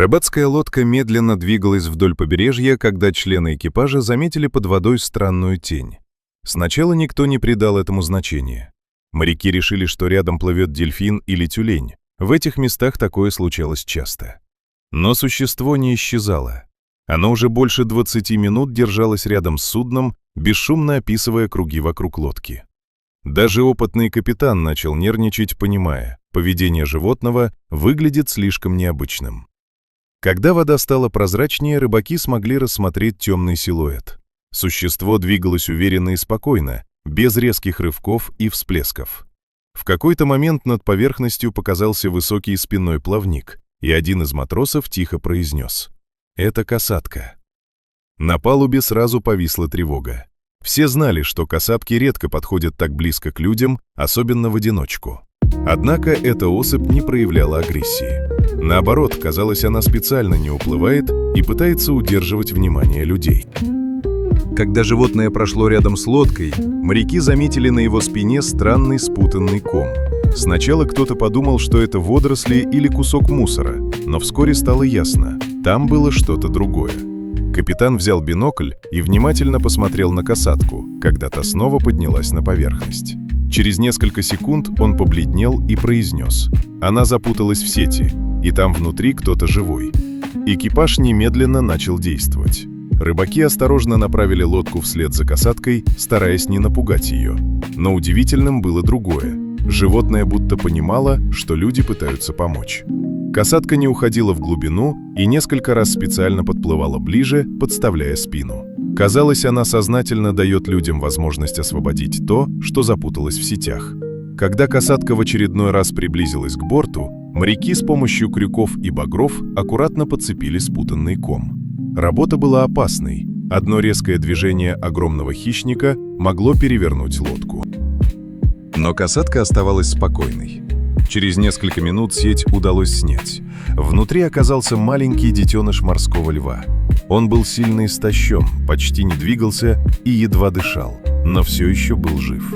Рыбацкая лодка медленно двигалась вдоль побережья, когда члены экипажа заметили под водой странную тень. Сначала никто не придал этому значения. Моряки решили, что рядом плывет дельфин или тюлень. В этих местах такое случалось часто. Но существо не исчезало. Оно уже больше 20 минут держалось рядом с судном, бесшумно описывая круги вокруг лодки. Даже опытный капитан начал нервничать, понимая, поведение животного выглядит слишком необычным. Когда вода стала прозрачнее, рыбаки смогли рассмотреть темный силуэт. Существо двигалось уверенно и спокойно, без резких рывков и всплесков. В какой-то момент над поверхностью показался высокий спинной плавник, и один из матросов тихо произнес: «Это касатка». На палубе сразу повисла тревога. Все знали, что касатки редко подходят так близко к людям, особенно в одиночку. Однако эта особь не проявляла агрессии. Наоборот, казалось, она специально не уплывает и пытается удерживать внимание людей. Когда животное прошло рядом с лодкой, моряки заметили на его спине странный спутанный ком. Сначала кто-то подумал, что это водоросли или кусок мусора, но вскоре стало ясно – там было что-то другое. Капитан взял бинокль и внимательно посмотрел на касатку, когда та снова поднялась на поверхность. Через несколько секунд он побледнел и произнес: «Она запуталась в сети, и там внутри кто-то живой». Экипаж немедленно начал действовать. Рыбаки осторожно направили лодку вслед за касаткой, стараясь не напугать ее. Но удивительным было другое. Животное будто понимало, что люди пытаются помочь. Касатка не уходила в глубину и несколько раз специально подплывала ближе, подставляя спину. Казалось, она сознательно дает людям возможность освободить то, что запуталось в сетях. Когда касатка в очередной раз приблизилась к борту, моряки с помощью крюков и багров аккуратно подцепили спутанный ком. Работа была опасной. Одно резкое движение огромного хищника могло перевернуть лодку. Но касатка оставалась спокойной. Через несколько минут сеть удалось снять. Внутри оказался маленький детеныш морского льва. Он был сильно истощен, почти не двигался и едва дышал, но все еще был жив.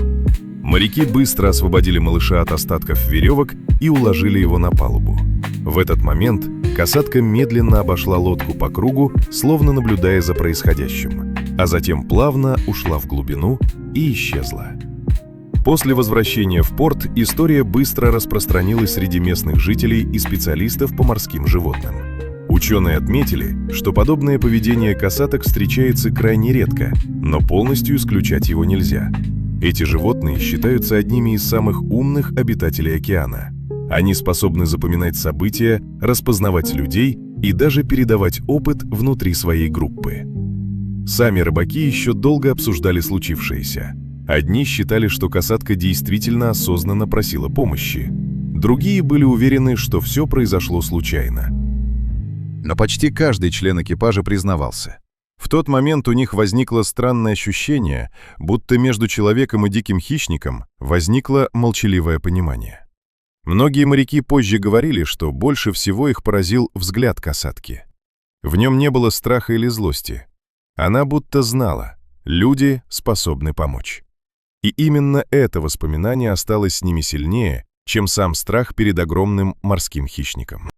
Моряки быстро освободили малыша от остатков веревок и уложили его на палубу. В этот момент касатка медленно обошла лодку по кругу, словно наблюдая за происходящим, а затем плавно ушла в глубину и исчезла. После возвращения в порт история быстро распространилась среди местных жителей и специалистов по морским животным. Ученые отметили, что подобное поведение касаток встречается крайне редко, но полностью исключать его нельзя. Эти животные считаются одними из самых умных обитателей океана. Они способны запоминать события, распознавать людей и даже передавать опыт внутри своей группы. Сами рыбаки еще долго обсуждали случившееся. Одни считали, что касатка действительно осознанно просила помощи. Другие были уверены, что все произошло случайно. Но почти каждый член экипажа признавался. В тот момент у них возникло странное ощущение, будто между человеком и диким хищником возникло молчаливое понимание. Многие моряки позже говорили, что больше всего их поразил взгляд касатки. В нем не было страха или злости. Она будто знала, люди способны помочь. И именно это воспоминание осталось с ними сильнее, чем сам страх перед огромным морским хищником.